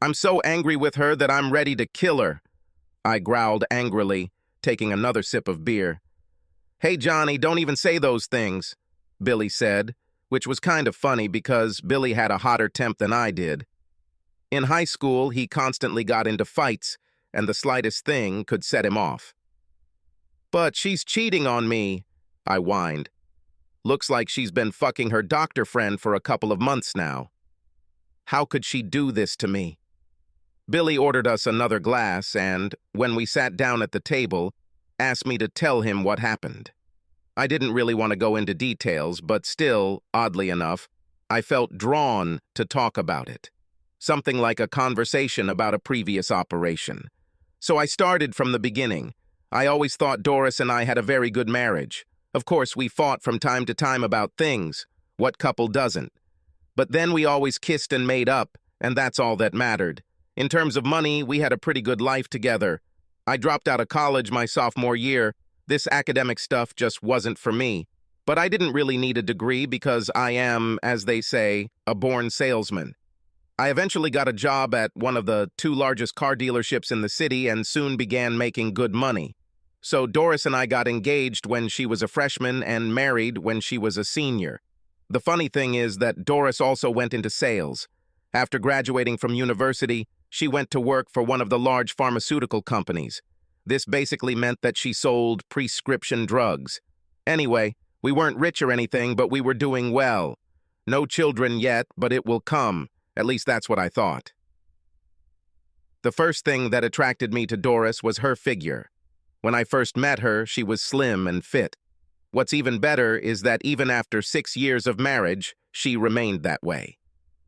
I'm so angry with her that I'm ready to kill her, I growled angrily, taking another sip of beer. Hey, Johnny, don't even say those things, Billy said, which was kind of funny because Billy had a hotter temp than I did. In high school, he constantly got into fights, and the slightest thing could set him off. But she's cheating on me, I whined. Looks like she's been fucking her doctor friend for a couple of months now. How could she do this to me? Billy ordered us another glass and, when we sat down at the table, asked me to tell him what happened. I didn't really want to go into details, but still, oddly enough, I felt drawn to talk about it. Something like a conversation about a previous operation. So I started from the beginning. I always thought Doris and I had a very good marriage. Of course, we fought from time to time about things. What couple doesn't? But then we always kissed and made up, and that's all that mattered. In terms of money, we had a pretty good life together. I dropped out of college my sophomore year. This academic stuff just wasn't for me. But I didn't really need a degree because I am, as they say, a born salesman. I eventually got a job at one of the 2 largest car dealerships in the city and soon began making good money. So Doris and I got engaged when she was a freshman and married when she was a senior. The funny thing is that Doris also went into sales. After graduating from university, she went to work for one of the large pharmaceutical companies. This basically meant that she sold prescription drugs. Anyway, we weren't rich or anything, but we were doing well. No children yet, but it will come. At least that's what I thought. The first thing that attracted me to Doris was her figure. When I first met her, she was slim and fit. What's even better is that even after 6 years of marriage, she remained that way.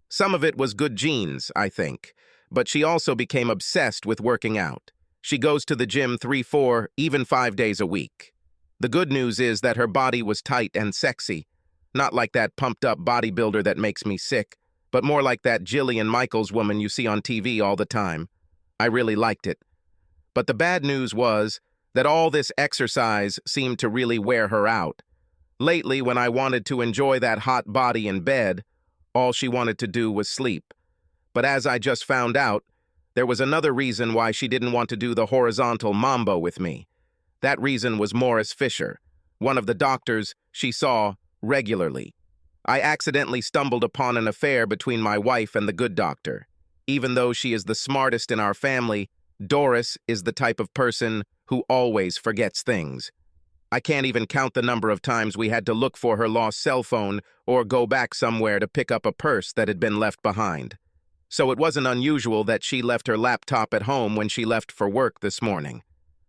Some of it was good genes, I think, but she also became obsessed with working out. She goes to the gym 3, 4, even 5 days a week. The good news is that her body was tight and sexy, not like that pumped-up bodybuilder that makes me sick, but more like that Jillian Michaels woman you see on TV all the time. I really liked it. But the bad news was that all this exercise seemed to really wear her out. Lately, when I wanted to enjoy that hot body in bed, all she wanted to do was sleep. But as I just found out, there was another reason why she didn't want to do the horizontal mambo with me. That reason was Morris Fisher, one of the doctors she saw regularly. I accidentally stumbled upon an affair between my wife and the good doctor. Even though she is the smartest in our family, Doris is the type of person who always forgets things. I can't even count the number of times we had to look for her lost cell phone or go back somewhere to pick up a purse that had been left behind. So it wasn't unusual that she left her laptop at home when she left for work this morning.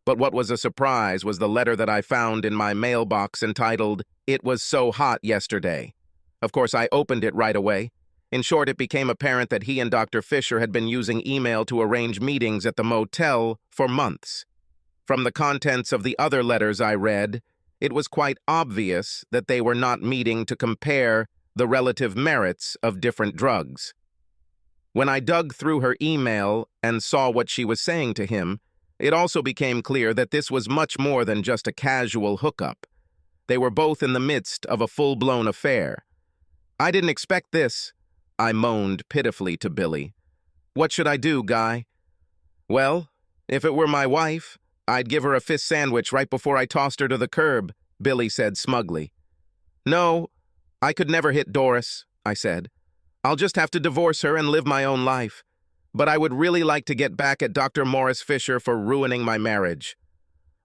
But what was a surprise was the letter that I found in my mailbox entitled, "It was so hot yesterday." Of course, I opened it right away. In short, it became apparent that he and Dr. Fisher had been using email to arrange meetings at the motel for months. From the contents of the other letters I read, it was quite obvious that they were not meeting to compare the relative merits of different drugs. When I dug through her email and saw what she was saying to him, it also became clear that this was much more than just a casual hookup. They were both in the midst of a full-blown affair. I didn't expect this, I moaned pitifully to Billy. What should I do, Guy? Well, if it were my wife, I'd give her a fish sandwich right before I tossed her to the curb, Billy said smugly. No, I could never hit Doris, I said. I'll just have to divorce her and live my own life. But I would really like to get back at Dr. Morris Fisher for ruining my marriage.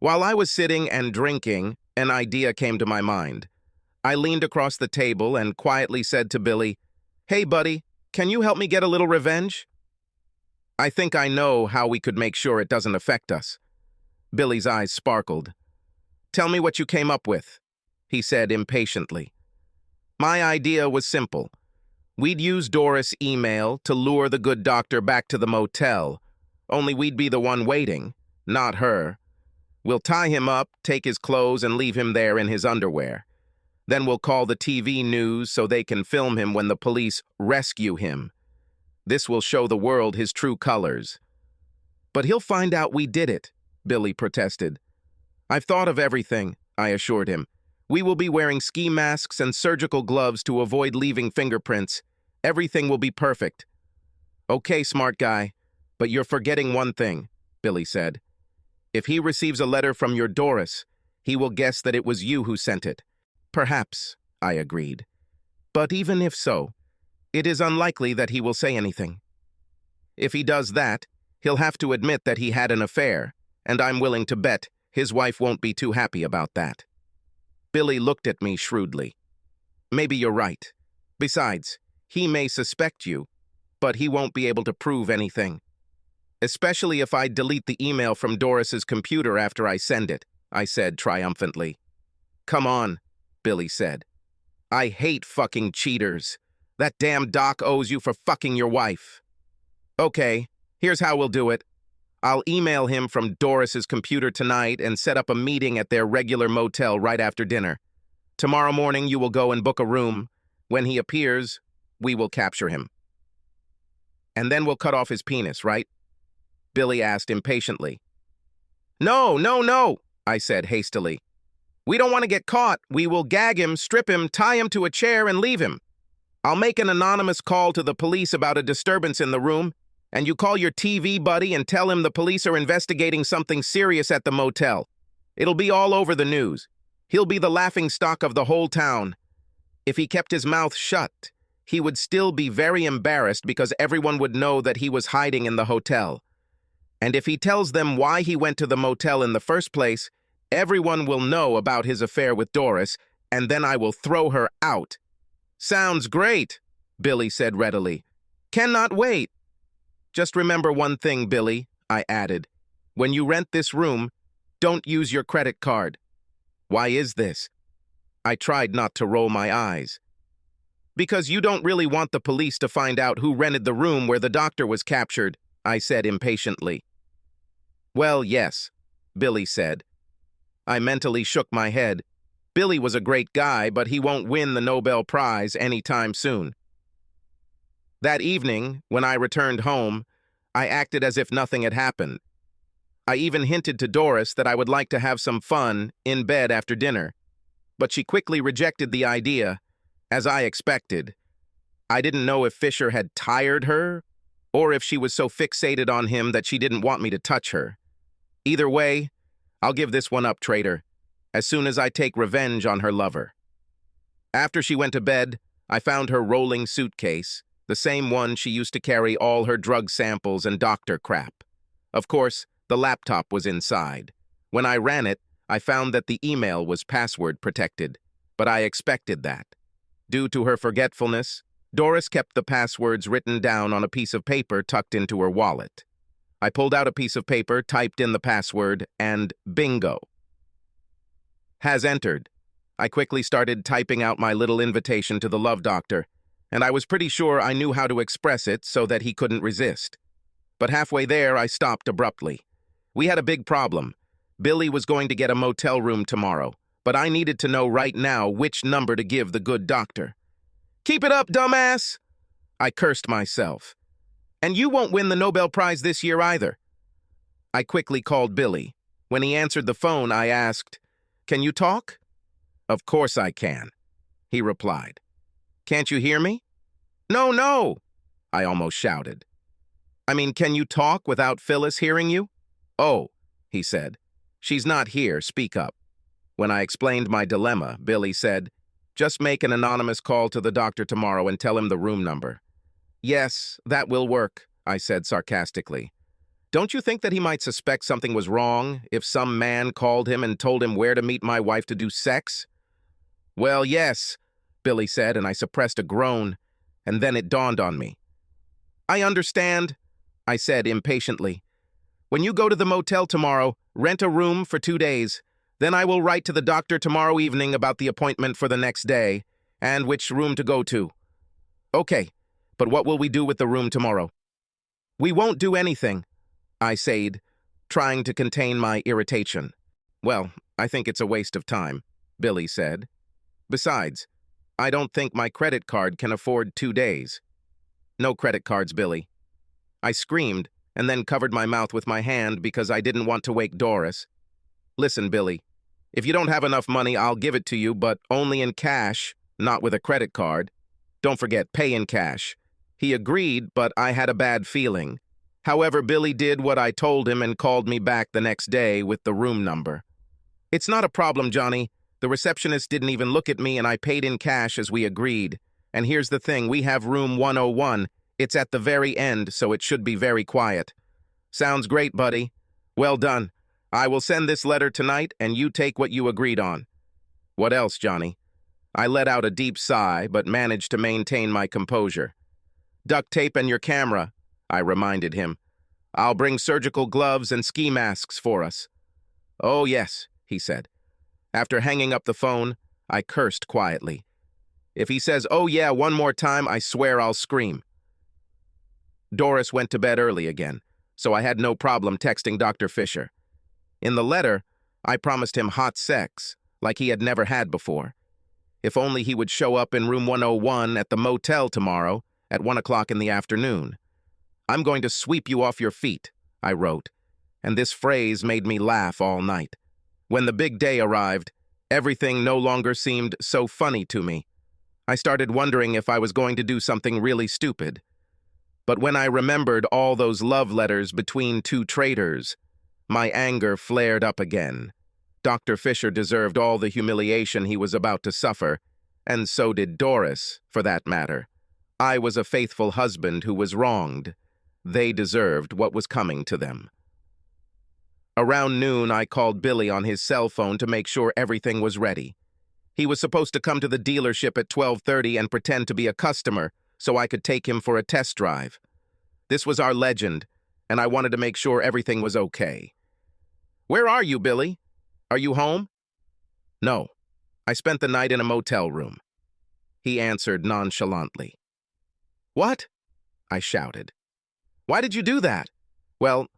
While I was sitting and drinking, an idea came to my mind. I leaned across the table and quietly said to Billy, "Hey, buddy, can you help me get a little revenge?" I think I know how we could make sure it doesn't affect us. Billy's eyes sparkled. "Tell me what you came up with," he said impatiently. My idea was simple. We'd use Doris' email to lure the good doctor back to the motel, only we'd be the one waiting, not her. We'll tie him up, take his clothes, and leave him there in his underwear. Then we'll call the TV news so they can film him when the police rescue him. This will show the world his true colors. But he'll find out we did it, Billy protested. I've thought of everything, I assured him. We will be wearing ski masks and surgical gloves to avoid leaving fingerprints. Everything will be perfect. Okay, smart guy, but you're forgetting one thing, Billy said. If he receives a letter from your Doris, he will guess that it was you who sent it. Perhaps, I agreed. But even if so, it is unlikely that he will say anything. If he does that, he'll have to admit that he had an affair, and I'm willing to bet his wife won't be too happy about that. Billy looked at me shrewdly. Maybe you're right. Besides, he may suspect you, but he won't be able to prove anything. Especially if I delete the email from Doris's computer after I send it, I said triumphantly. Come on, Billy said. I hate fucking cheaters. That damn doc owes you for fucking your wife. Okay, here's how we'll do it. I'll email him from Doris's computer tonight and set up a meeting at their regular motel right after dinner. Tomorrow morning you will go and book a room. When he appears, we will capture him. And then we'll cut off his penis, right? Billy asked impatiently. No, I said hastily. We don't want to get caught. We will gag him, strip him, tie him to a chair, and leave him. I'll make an anonymous call to the police about a disturbance in the room, and you call your TV buddy and tell him the police are investigating something serious at the motel. It'll be all over the news. He'll be the laughingstock of the whole town. If he kept his mouth shut, he would still be very embarrassed because everyone would know that he was hiding in the hotel. And if he tells them why he went to the motel in the first place, everyone will know about his affair with Doris, and then I will throw her out. Sounds great, Billy said readily. Cannot wait. Just remember one thing, Billy, I added. When you rent this room, don't use your credit card. Why is this? I tried not to roll my eyes. Because you don't really want the police to find out who rented the room where the doctor was captured, I said impatiently. Well, yes, Billy said. I mentally shook my head. Billy was a great guy, but he won't win the Nobel Prize anytime soon. That evening, when I returned home, I acted as if nothing had happened. I even hinted to Doris that I would like to have some fun in bed after dinner, but she quickly rejected the idea, as I expected. I didn't know if Fisher had tired her, or if she was so fixated on him that she didn't want me to touch her. Either way, I'll give this one up, traitor, as soon as I take revenge on her lover. After she went to bed, I found her rolling suitcase, the same one she used to carry all her drug samples and doctor crap. Of course, the laptop was inside. When I ran it, I found that the email was password protected, but I expected that. Due to her forgetfulness, Doris kept the passwords written down on a piece of paper tucked into her wallet. I pulled out a piece of paper, typed in the password, and bingo. Has entered. I quickly started typing out my little invitation to the love doctor, and I was pretty sure I knew how to express it so that he couldn't resist. But halfway there, I stopped abruptly. We had a big problem. Billy was going to get a motel room tomorrow, but I needed to know right now which number to give the good doctor. Keep it up, dumbass! I cursed myself. And you won't win the Nobel Prize this year either. I quickly called Billy. When he answered the phone, I asked, "Can you talk?" "Of course I can," he replied. "Can't you hear me?" No, I almost shouted. "I mean, can you talk without Phyllis hearing you?" "Oh," he said. "She's not here, speak up." When I explained my dilemma, Billy said, "Just make an anonymous call to the doctor tomorrow and tell him the room number." "Yes, that will work," I said sarcastically. "Don't you think that he might suspect something was wrong if some man called him and told him where to meet my wife to do sex?" "Well, yes," Billy said, and I suppressed a groan, and then it dawned on me. "I understand," I said impatiently. "When you go to the motel tomorrow, rent a room for 2 days. Then I will write to the doctor tomorrow evening about the appointment for the next day and which room to go to." "Okay, but what will we do with the room tomorrow?" "We won't do anything," I said, trying to contain my irritation. "Well, I think it's a waste of time," Billy said. "Besides, I don't think my credit card can afford 2 days." "No credit cards, Billy." I screamed and then covered my mouth with my hand because I didn't want to wake Doris. "Listen, Billy, if you don't have enough money, I'll give it to you, but only in cash, not with a credit card. Don't forget, pay in cash. He agreed, but I had a bad feeling. However, Billy did what I told him and called me back the next day with the room number. "It's not a problem, Johnny. The receptionist didn't even look at me and I paid in cash as we agreed. And here's the thing, we have room 101. It's at the very end, so it should be very quiet." "Sounds great, buddy. Well done. I will send this letter tonight and you take what you agreed on." "What else, Johnny?" I let out a deep sigh, but managed to maintain my composure. "Duct tape and your camera," I reminded him. "I'll bring surgical gloves and ski masks for us." "Oh, yes," he said. After hanging up the phone, I cursed quietly. If he says, "Oh yeah," one more time, I swear I'll scream. Doris went to bed early again, so I had no problem texting Dr. Fisher. In the letter, I promised him hot sex, like he had never had before. If only he would show up in room 101 at the motel tomorrow at 1 o'clock in the afternoon. "I'm going to sweep you off your feet," I wrote, and this phrase made me laugh all night. When the big day arrived, everything no longer seemed so funny to me. I started wondering if I was going to do something really stupid. But when I remembered all those love letters between two traitors, my anger flared up again. Dr. Fisher deserved all the humiliation he was about to suffer, and so did Doris, for that matter. I was a faithful husband who was wronged. They deserved what was coming to them. Around noon, I called Billy on his cell phone to make sure everything was ready. He was supposed to come to the dealership at 12:30 and pretend to be a customer so I could take him for a test drive. This was our legend, and I wanted to make sure everything was okay. "Where are you, Billy? Are you home?" "No. I spent the night in a motel room," he answered nonchalantly. "What?" I shouted. "Why did you do that?" "Well,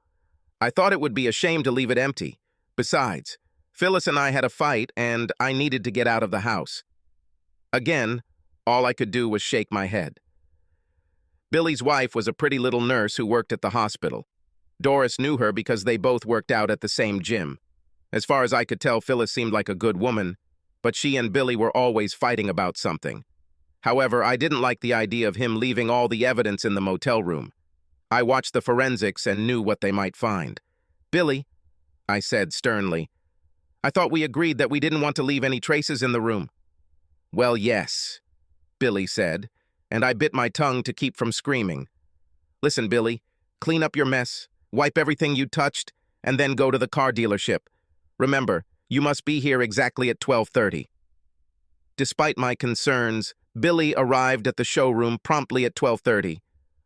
I thought it would be a shame to leave it empty. Besides, Phyllis and I had a fight, and I needed to get out of the house." Again, all I could do was shake my head. Billy's wife was a pretty little nurse who worked at the hospital. Doris knew her because they both worked out at the same gym. As far as I could tell, Phyllis seemed like a good woman, but she and Billy were always fighting about something. However, I didn't like the idea of him leaving all the evidence in the motel room. I watched the forensics and knew what they might find. "Billy," I said sternly, "I thought we agreed that we didn't want to leave any traces in the room." "Well, yes," Billy said, and I bit my tongue to keep from screaming. "Listen, Billy, clean up your mess, wipe everything you touched, and then go to the car dealership. Remember, you must be here exactly at 12:30. Despite my concerns, Billy arrived at the showroom promptly at 12:30.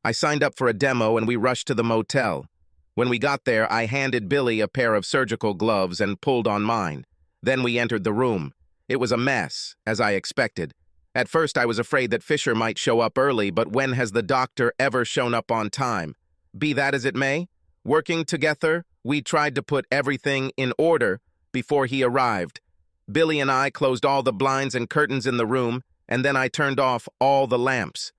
I signed up for a demo and we rushed to the motel. When we got there, I handed Billy a pair of surgical gloves and pulled on mine. Then we entered the room. It was a mess, as I expected. At first, I was afraid that Fisher might show up early, but when has the doctor ever shown up on time? Be that as it may, working together, we tried to put everything in order before he arrived. Billy and I closed all the blinds and curtains in the room, and then I turned off all the lamps.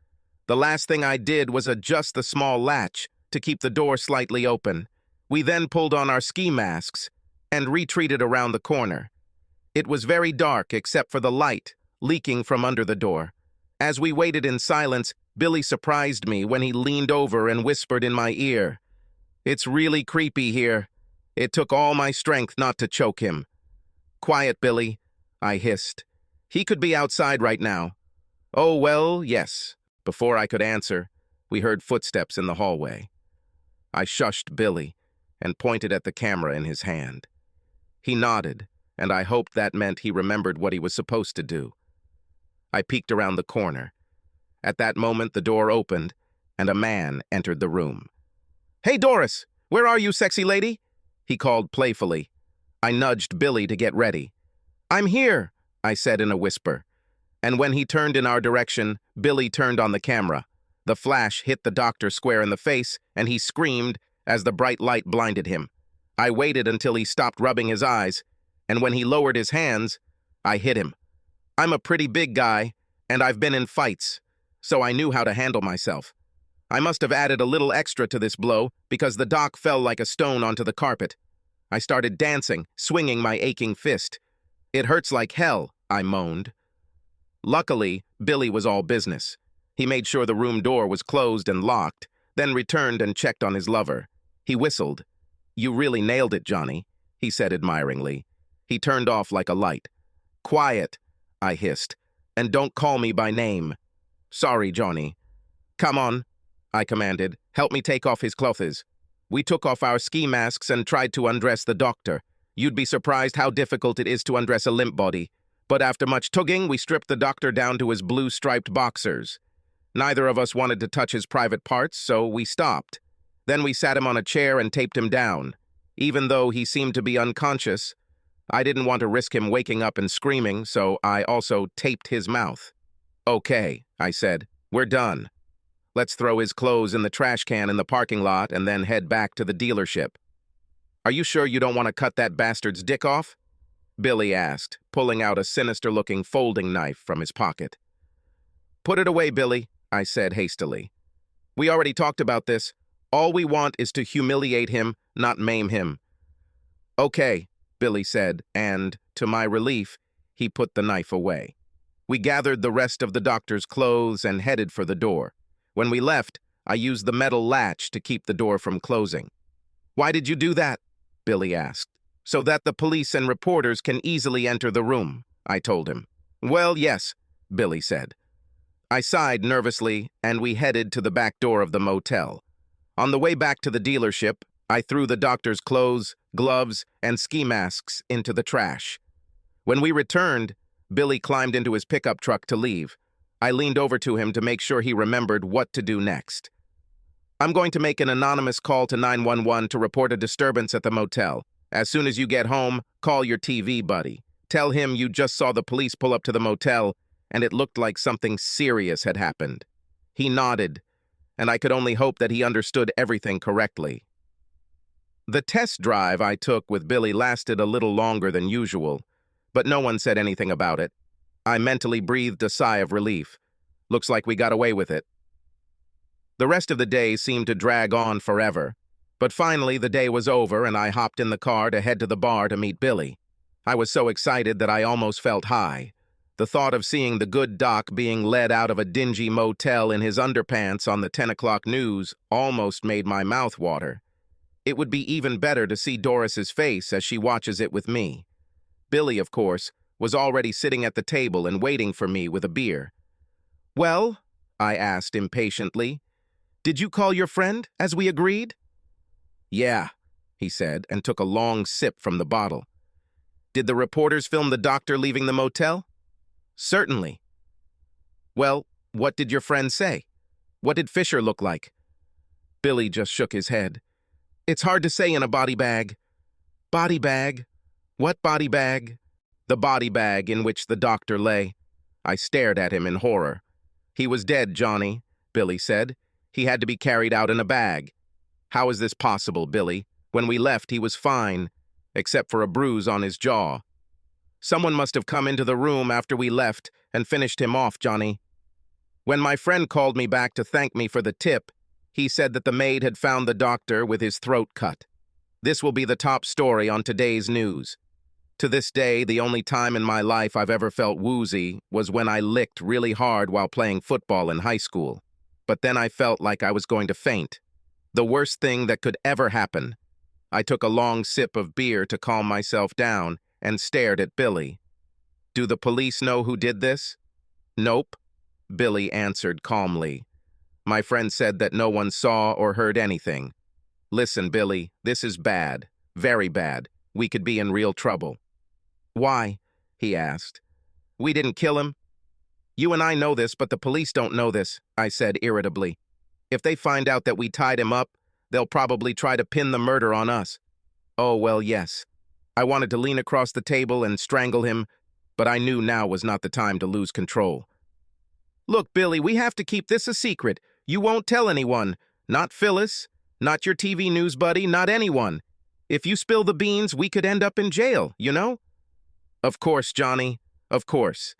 The last thing I did was adjust the small latch to keep the door slightly open. We then pulled on our ski masks and retreated around the corner. It was very dark except for the light leaking from under the door. As we waited in silence, Billy surprised me when he leaned over and whispered in my ear, "It's really creepy here." It took all my strength not to choke him. "Quiet, Billy," I hissed. "He could be outside right now." "Oh, well, yes." Before I could answer, we heard footsteps in the hallway. I shushed Billy and pointed at the camera in his hand. He nodded, and I hoped that meant he remembered what he was supposed to do. I peeked around the corner. At that moment, the door opened, and a man entered the room. "Hey, Doris, where are you, sexy lady?" he called playfully. I nudged Billy to get ready. "I'm here," I said in a whisper. And when he turned in our direction, Billy turned on the camera. The flash hit the doctor square in the face, and he screamed as the bright light blinded him. I waited until he stopped rubbing his eyes, and when he lowered his hands, I hit him. I'm a pretty big guy, and I've been in fights, so I knew how to handle myself. I must have added a little extra to this blow because the doc fell like a stone onto the carpet. I started dancing, swinging my aching fist. "It hurts like hell," I moaned. Luckily, Billy was all business. He made sure the room door was closed and locked, then returned and checked on his lover. He whistled. "You really nailed it, Johnny," he said admiringly. He turned off like a light. "Quiet," I hissed, "and don't call me by name." "Sorry, Johnny." "Come on," I commanded. "Help me take off his clothes." We took off our ski masks and tried to undress the doctor. You'd be surprised how difficult it is to undress a limp body. But after much tugging, we stripped the doctor down to his blue-striped boxers. Neither of us wanted to touch his private parts, so we stopped. Then we sat him on a chair and taped him down. Even though he seemed to be unconscious, I didn't want to risk him waking up and screaming, so I also taped his mouth. "Okay," I said, "we're done. Let's throw his clothes in the trash can in the parking lot and then head back to the dealership." "Are you sure you don't want to cut that bastard's dick off?" Billy asked, pulling out a sinister-looking folding knife from his pocket. "Put it away, Billy," I said hastily. "We already talked about this. All we want is to humiliate him, not maim him." "Okay," Billy said, and, to my relief, he put the knife away. We gathered the rest of the doctor's clothes and headed for the door. When we left, I used the metal latch to keep the door from closing. "Why did you do that?" Billy asked. "So that the police and reporters can easily enter the room," I told him. "Well, yes," Billy said. I sighed nervously, and we headed to the back door of the motel. On the way back to the dealership, I threw the doctor's clothes, gloves, and ski masks into the trash. When we returned, Billy climbed into his pickup truck to leave. I leaned over to him to make sure he remembered what to do next. "I'm going to make an anonymous call to 911 to report a disturbance at the motel. As soon as you get home, call your TV buddy. Tell him you just saw the police pull up to the motel, and it looked like something serious had happened." He nodded, and I could only hope that he understood everything correctly. The test drive I took with Billy lasted a little longer than usual, but no one said anything about it. I mentally breathed a sigh of relief. Looks like we got away with it. The rest of the day seemed to drag on forever, but finally the day was over and I hopped in the car to head to the bar to meet Billy. I was so excited that I almost felt high. The thought of seeing the good doc being led out of a dingy motel in his underpants on the 10 o'clock news almost made my mouth water. It would be even better to see Doris's face as she watches it with me. Billy, of course, was already sitting at the table and waiting for me with a beer. "Well," I asked impatiently, "did you call your friend, as we agreed?" "Yeah," he said, and took a long sip from the bottle. "Did the reporters film the doctor leaving the motel?" "Certainly." "Well, what did your friend say? What did Fisher look like?" Billy just shook his head. "It's hard to say in a body bag." "Body bag? What body bag?" "The body bag in which the doctor lay." I stared at him in horror. "He was dead, Johnny," Billy said. "He had to be carried out in a bag." "How is this possible, Billy? When we left, he was fine, except for a bruise on his jaw." "Someone must have come into the room after we left and finished him off, Johnny. When my friend called me back to thank me for the tip, he said that the maid had found the doctor with his throat cut. This will be the top story on today's news. To this day, the only time in my life I've ever felt woozy was when I licked really hard while playing football in high school. But then I felt like I was going to faint. The worst thing that could ever happen. I took a long sip of beer to calm myself down and stared at Billy. "Do the police know who did this?" "Nope," Billy answered calmly. "My friend said that no one saw or heard anything. Listen, Billy, this is bad. Very bad. We could be in real trouble." "Why?" he asked. "We didn't kill him." "You and I know this, but the police don't know this," I said irritably. "If they find out that we tied him up, they'll probably try to pin the murder on us." "Oh, well, yes." I wanted to lean across the table and strangle him, but I knew now was not the time to lose control. "Look, Billy, we have to keep this a secret. You won't tell anyone. Not Phyllis, not your TV news buddy, not anyone. If you spill the beans, we could end up in jail, you know?" "Of course, Johnny, of course."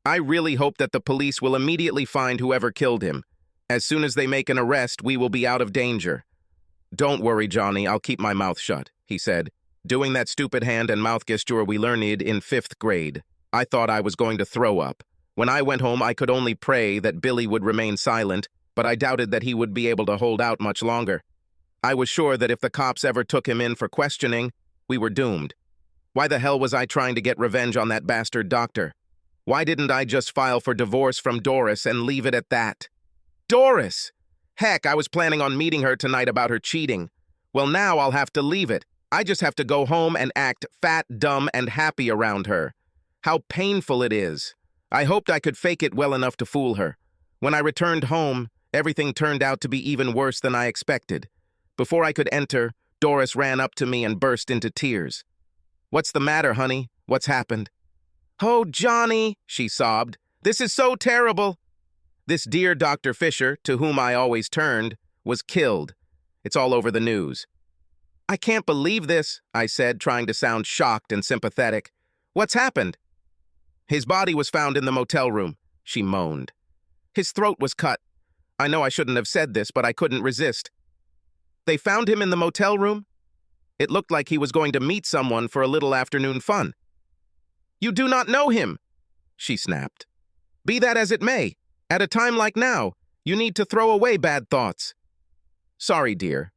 "I really hope that the police will immediately find whoever killed him. As soon as they make an arrest, we will be out of danger." "Don't worry, Johnny, I'll keep my mouth shut," he said, doing that stupid hand and mouth gesture we learned in 5th grade. I thought I was going to throw up. When I went home, I could only pray that Billy would remain silent, but I doubted that he would be able to hold out much longer. I was sure that if the cops ever took him in for questioning, we were doomed. Why the hell was I trying to get revenge on that bastard doctor? Why didn't I just file for divorce from Doris and leave it at that? Doris! Heck, I was planning on meeting her tonight about her cheating. Well, now I'll have to leave it. I just have to go home and act fat, dumb, and happy around her. How painful it is. I hoped I could fake it well enough to fool her. When I returned home, everything turned out to be even worse than I expected. Before I could enter, Doris ran up to me and burst into tears. "What's the matter, honey? What's happened?" "Oh, Johnny," she sobbed. "This is so terrible." This dear Dr. Fisher, to whom I always turned, was killed. It's all over the news. "I can't believe this," I said, trying to sound shocked and sympathetic. "What's happened?" "His body was found in the motel room," she moaned. "His throat was cut. I know I shouldn't have said this, but I couldn't resist." "They found him in the motel room?" "It looked like he was going to meet someone for a little afternoon fun." "You do not know him," she snapped. "Be that as it may, at a time like now, you need to throw away bad thoughts." "Sorry, dear.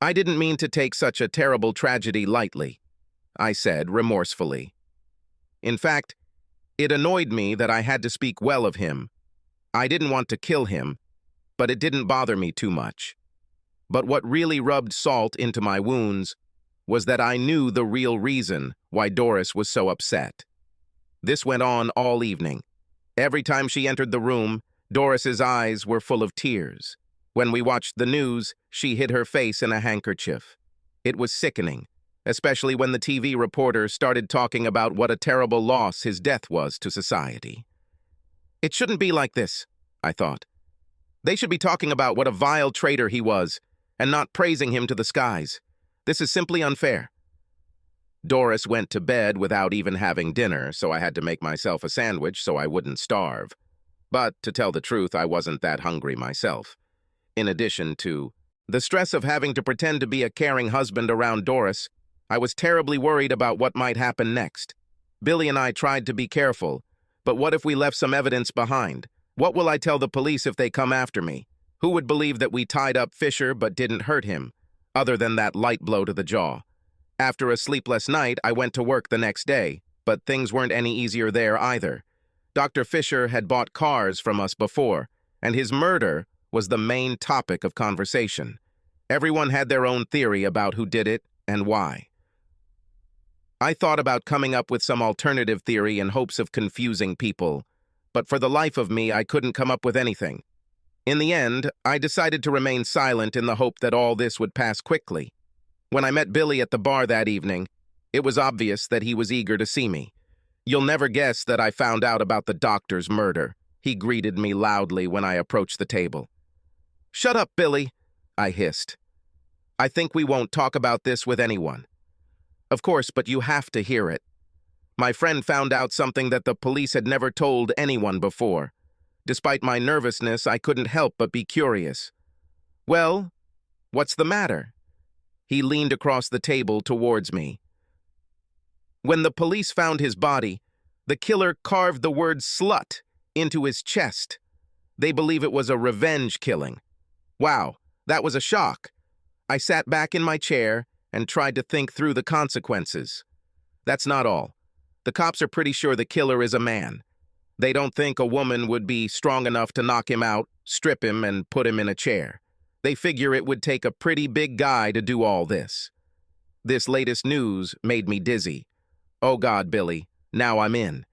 I didn't mean to take such a terrible tragedy lightly," I said remorsefully. In fact, it annoyed me that I had to speak well of him. I didn't want to kill him, but it didn't bother me too much. But what really rubbed salt into my wounds was that I knew the real reason why Doris was so upset. This went on all evening. Every time she entered the room, Doris's eyes were full of tears. When we watched the news, she hid her face in a handkerchief. It was sickening, especially when the TV reporter started talking about what a terrible loss his death was to society. It shouldn't be like this, I thought. They should be talking about what a vile traitor he was, and not praising him to the skies. This is simply unfair. Doris went to bed without even having dinner, so I had to make myself a sandwich so I wouldn't starve. But, to tell the truth, I wasn't that hungry myself. In addition to the stress of having to pretend to be a caring husband around Doris, I was terribly worried about what might happen next. Billy and I tried to be careful, but what if we left some evidence behind? What will I tell the police if they come after me? Who would believe that we tied up Fisher but didn't hurt him, other than that light blow to the jaw? After a sleepless night, I went to work the next day, but things weren't any easier there either. Dr. Fisher had bought cars from us before, and his murder was the main topic of conversation. Everyone had their own theory about who did it and why. I thought about coming up with some alternative theory in hopes of confusing people, but for the life of me, I couldn't come up with anything. In the end, I decided to remain silent in the hope that all this would pass quickly. When I met Billy at the bar that evening, it was obvious that he was eager to see me. "You'll never guess that I found out about the doctor's murder," he greeted me loudly when I approached the table. "Shut up, Billy," I hissed. "I think we won't talk about this with anyone." "Of course, but you have to hear it. My friend found out something that the police had never told anyone before. Despite my nervousness, I couldn't help but be curious." "Well, what's the matter?" He leaned across the table towards me. "When the police found his body, the killer carved the word slut into his chest. They believe it was a revenge killing." Wow, that was a shock. I sat back in my chair and tried to think through the consequences. That's not all. The cops are pretty sure the killer is a man. They don't think a woman would be strong enough to knock him out, strip him, and put him in a chair. They figure it would take a pretty big guy to do all this. This latest news made me dizzy. Oh God, Billy, now I'm in.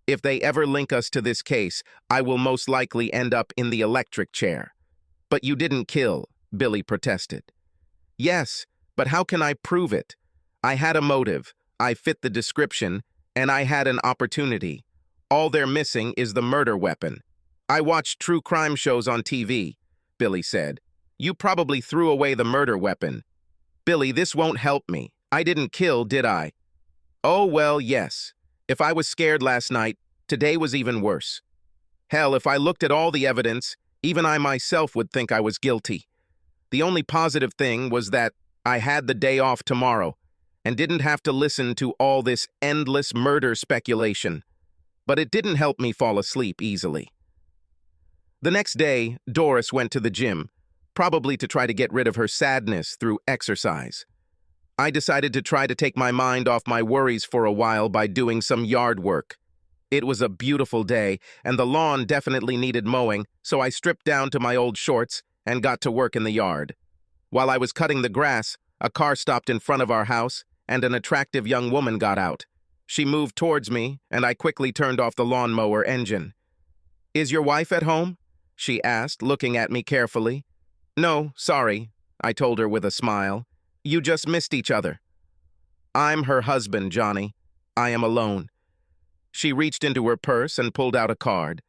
If they ever link us to this case, I will most likely end up in the electric chair. "But you didn't kill," Billy protested. "Yes, but how can I prove it? I had a motive, I fit the description, and I had an opportunity. All they're missing is the murder weapon." "I watched true crime shows on TV," Billy said. "You probably threw away the murder weapon." "Billy, this won't help me. I didn't kill, did I?" "Oh, well, yes. If I was scared last night, today was even worse. Hell, if I looked at all the evidence, even I myself would think I was guilty. The only positive thing was that I had the day off tomorrow and didn't have to listen to all this endless murder speculation. but it didn't help me fall asleep easily. The next day, Doris went to the gym, probably to try to get rid of her sadness through exercise. I decided to try to take my mind off my worries for a while by doing some yard work. It was a beautiful day, and the lawn definitely needed mowing, so I stripped down to my old shorts and got to work in the yard. While I was cutting the grass, a car stopped in front of our house, and an attractive young woman got out. She moved towards me, and I quickly turned off the lawnmower engine. "Is your wife at home?" she asked, looking at me carefully. "No, sorry," I told her with a smile. "You just missed each other." "I'm her husband, Johnny. I am alone." She reached into her purse and pulled out a card.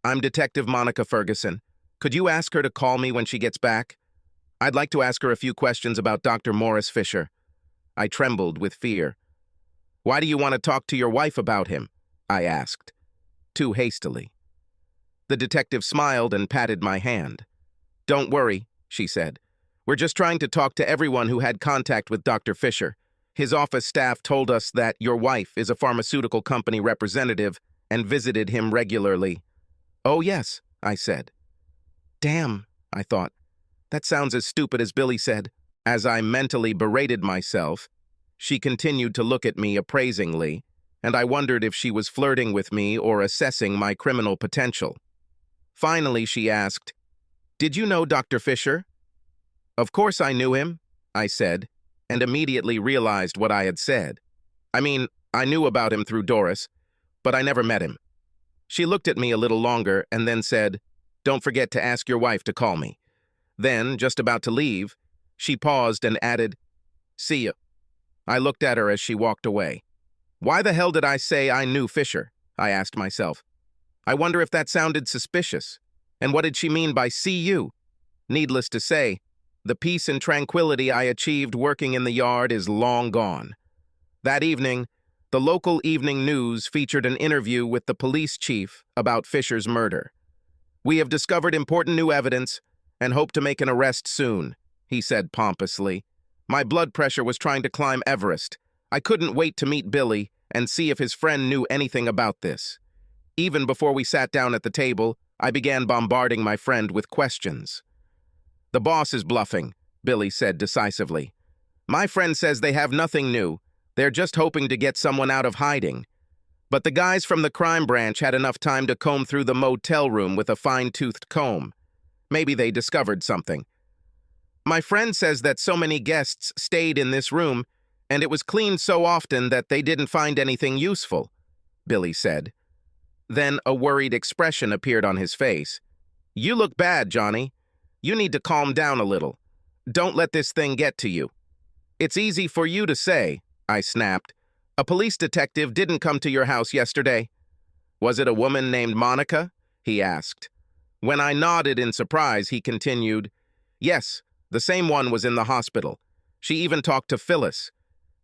"I'm Detective Monica Ferguson. Could you ask her to call me when she gets back? I'd like to ask her a few questions about Dr. Morris Fisher." I trembled with fear. "Why do you want to talk to your wife about him?" I asked, too hastily. The detective smiled and patted my hand. "Don't worry," she said. "We're just trying to talk to everyone who had contact with Dr. Fisher. His office staff told us that your wife is a pharmaceutical company representative and visited him regularly." "Oh, yes," I said. "Damn," I thought. "That sounds as stupid as Billy said." As I mentally berated myself, she continued to look at me appraisingly, and I wondered if she was flirting with me or assessing my criminal potential. Finally, she asked, "Did you know Dr. Fisher?" "Of course I knew him," I said, and immediately realized what I had said. I mean, I knew about him through Doris, but I never met him. She looked at me a little longer and then said, "Don't forget to ask your wife to call me." Then, just about to leave, she paused and added, "See ya." I looked at her as she walked away. Why the hell did I say I knew Fisher? I asked myself. I wonder if that sounded suspicious. And what did she mean by "see you"? Needless to say, the peace and tranquility I achieved working in the yard is long gone. That evening, the local evening news featured an interview with the police chief about Fisher's murder. "We have discovered important new evidence and hope to make an arrest soon," he said pompously. My blood pressure was trying to climb Everest. I couldn't wait to meet Billy and see if his friend knew anything about this. Even before we sat down at the table, I began bombarding my friend with questions. "The boss is bluffing," Billy said decisively. "My friend says they have nothing new. They're just hoping to get someone out of hiding. But the guys from the crime branch had enough time to comb through the motel room with a fine-toothed comb. Maybe they discovered something. My friend says that so many guests stayed in this room, and it was cleaned so often that they didn't find anything useful," Billy said. Then a worried expression appeared on his face. "You look bad, Johnny. You need to calm down a little. Don't let this thing get to you." "It's easy for you to say," I snapped. "A police detective didn't come to your house yesterday." "Was it a woman named Monica?" he asked. When I nodded in surprise, he continued, "Yes, the same one was in the hospital. She even talked to Phyllis.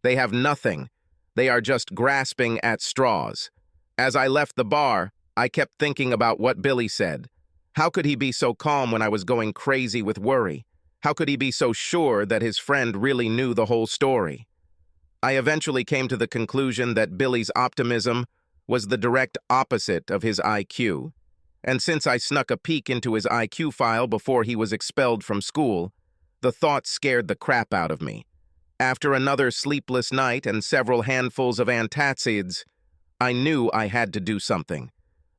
They have nothing. They are just grasping at straws." As I left the bar, I kept thinking about what Billy said. How could he be so calm when I was going crazy with worry? How could he be so sure that his friend really knew the whole story? I eventually came to the conclusion that Billy's optimism was the direct opposite of his IQ. And since I snuck a peek into his IQ file before he was expelled from school, the thought scared the crap out of me. After another sleepless night and several handfuls of antacids, I knew I had to do something.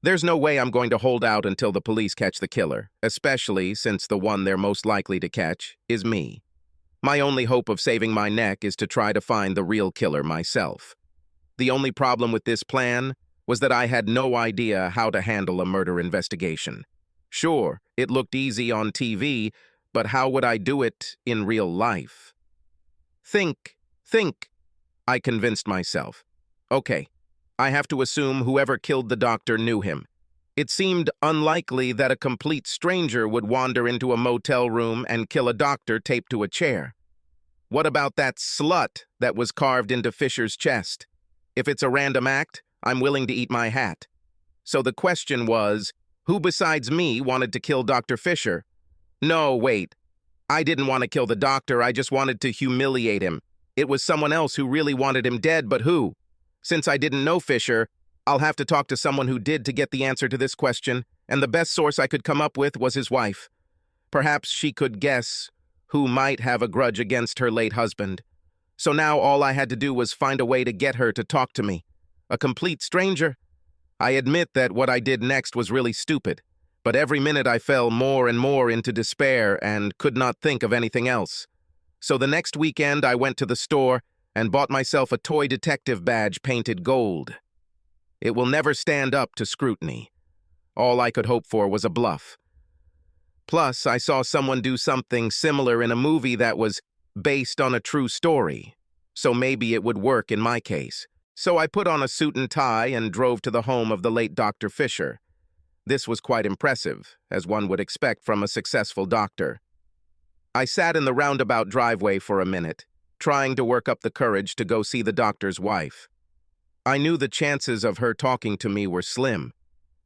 There's no way I'm going to hold out until the police catch the killer, especially since the one they're most likely to catch is me. My only hope of saving my neck is to try to find the real killer myself. The only problem with this plan was that I had no idea how to handle a murder investigation. Sure, it looked easy on TV, but how would I do it in real life? Think, I convinced myself. Okay, I have to assume whoever killed the doctor knew him. It seemed unlikely that a complete stranger would wander into a motel room and kill a doctor taped to a chair. What about that slut that was carved into Fisher's chest? If it's a random act, I'm willing to eat my hat. So the question was, who besides me wanted to kill Dr. Fisher? No, wait. I didn't want to kill the doctor, I just wanted to humiliate him. It was someone else who really wanted him dead, but who? Since I didn't know Fisher, I'll have to talk to someone who did to get the answer to this question, and the best source I could come up with was his wife. Perhaps she could guess who might have a grudge against her late husband. So now all I had to do was find a way to get her to talk to me. A complete stranger. I admit that what I did next was really stupid, but every minute I fell more and more into despair and could not think of anything else. So the next weekend I went to the store and bought myself a toy detective badge painted gold. It will never stand up to scrutiny. All I could hope for was a bluff. Plus, I saw someone do something similar in a movie that was based on a true story, so maybe it would work in my case. So I put on a suit and tie and drove to the home of the late Dr. Fisher. This was quite impressive, as one would expect from a successful doctor. I sat in the roundabout driveway for a minute, trying to work up the courage to go see the doctor's wife. I knew the chances of her talking to me were slim.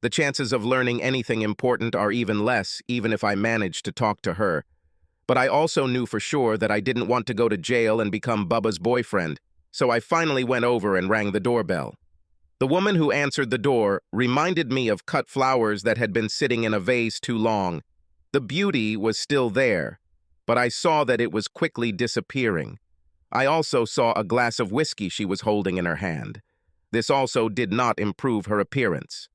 The chances of learning anything important are even less, even if I managed to talk to her. But I also knew for sure that I didn't want to go to jail and become Bubba's boyfriend, so I finally went over and rang the doorbell. The woman who answered the door reminded me of cut flowers that had been sitting in a vase too long. The beauty was still there, but I saw that it was quickly disappearing. I also saw a glass of whiskey she was holding in her hand. This also did not improve her appearance.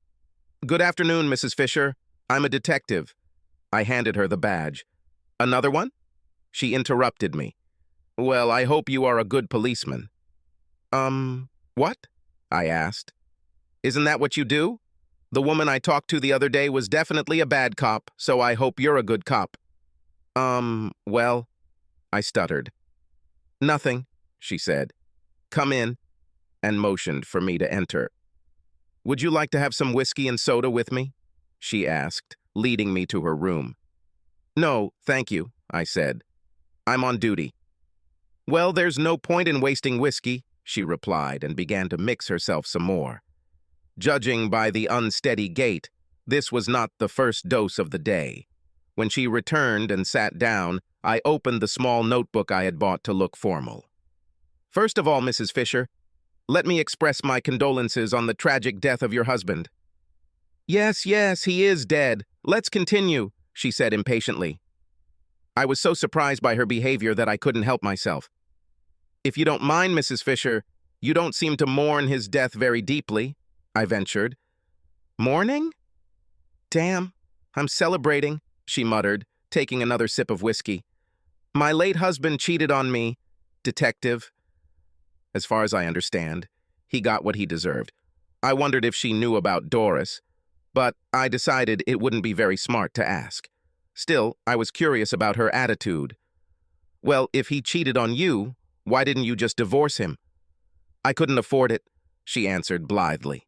"Good afternoon, Mrs. Fisher. I'm a detective." I handed her the badge. "Another one?" She interrupted me. "Well, I hope you are a good policeman." What?" I asked. "Isn't that what you do? The woman I talked to the other day was definitely a bad cop, so I hope you're a good cop." Well," I stuttered. "Nothing," she said. "Come in," and motioned for me to enter. "Would you like to have some whiskey and soda with me?" she asked, leading me to her room. "No, thank you," I said. "I'm on duty." "Well, there's no point in wasting whiskey," she replied and began to mix herself some more. Judging by the unsteady gait, this was not the first dose of the day. When she returned and sat down, I opened the small notebook I had bought to look formal. "First of all, Mrs. Fisher, let me express my condolences on the tragic death of your husband." Yes, he is dead. Let's continue," she said impatiently. I was so surprised by her behavior that I couldn't help myself. "If you don't mind, Mrs. Fisher, you don't seem to mourn his death very deeply," I ventured. "Mourning? Damn, I'm celebrating," she muttered, taking another sip of whiskey. "My late husband cheated on me, detective." As far as I understand, he got what he deserved. I wondered if she knew about Doris, but I decided it wouldn't be very smart to ask. Still, I was curious about her attitude. "Well, if he cheated on you, why didn't you just divorce him?" "I couldn't afford it," she answered blithely.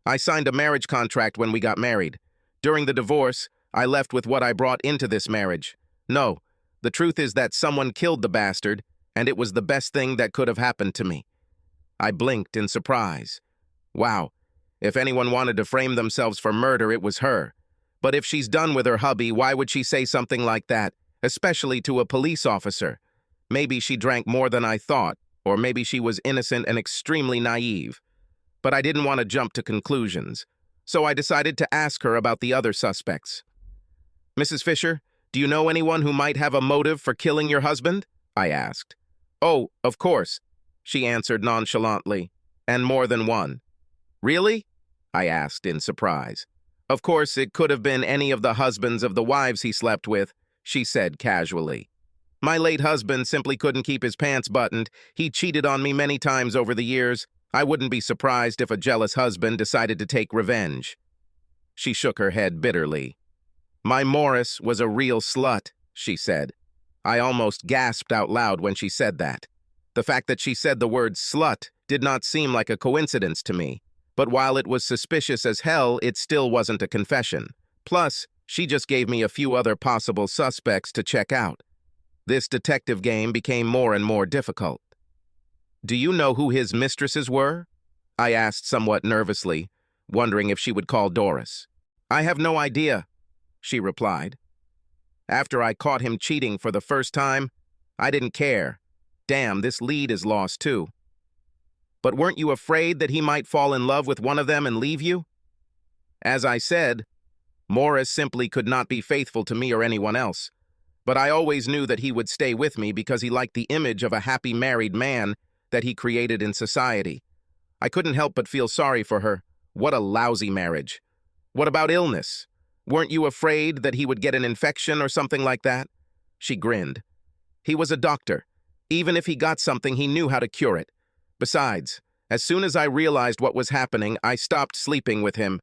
"I signed a marriage contract when we got married. During the divorce, I left with what I brought into this marriage. No, the truth is that someone killed the bastard, and it was the best thing that could have happened to me." I blinked in surprise. Wow, if anyone wanted to frame themselves for murder, it was her. But if she's done with her hubby, why would she say something like that, especially to a police officer? Maybe she drank more than I thought, or maybe she was innocent and extremely naive. But I didn't want to jump to conclusions, so I decided to ask her about the other suspects. "Mrs. Fisher, do you know anyone who might have a motive for killing your husband?" I asked. "Oh, of course," she answered nonchalantly, "and more than one." "Really?" I asked in surprise. "Of course, it could have been any of the husbands of the wives he slept with," she said casually. "My late husband simply couldn't keep his pants buttoned. He cheated on me many times over the years. I wouldn't be surprised if a jealous husband decided to take revenge." She shook her head bitterly. "My Morris was a real slut," she said. I almost gasped out loud when she said that. The fact that she said the word slut did not seem like a coincidence to me, but while it was suspicious as hell, it still wasn't a confession. Plus, she just gave me a few other possible suspects to check out. This detective game became more and more difficult. "Do you know who his mistresses were?" I asked somewhat nervously, wondering if she would call Doris. "I have no idea," she replied. "After I caught him cheating for the first time, I didn't care. Damn, this lead is lost too." But weren't you afraid that he might fall in love with one of them and leave you? As I said, Morris simply could not be faithful to me or anyone else. But I always knew that he would stay with me because he liked the image of a happy married man that he created in society. I couldn't help but feel sorry for her. What a lousy marriage. What about illness? Weren't you afraid that he would get an infection or something like that? She grinned. He was a doctor. Even if he got something, he knew how to cure it. Besides, as soon as I realized what was happening, I stopped sleeping with him.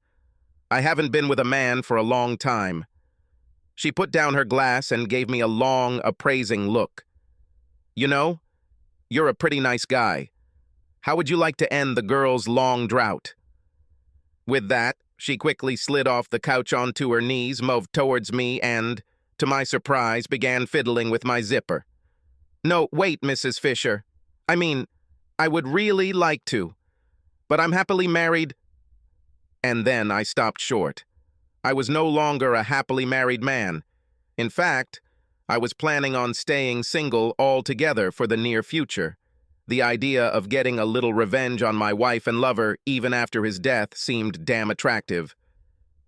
I haven't been with a man for a long time. She put down her glass and gave me a long, appraising look. You know, you're a pretty nice guy. How would you like to end the girl's long drought? With that, she quickly slid off the couch onto her knees, moved towards me, and, to my surprise, began fiddling with my zipper. No, wait, Mrs. Fisher. I would really like to, but I'm happily married. And then I stopped short. I was no longer a happily married man. In fact, I was planning on staying single altogether for the near future. The idea of getting a little revenge on my wife and lover even after his death seemed damn attractive.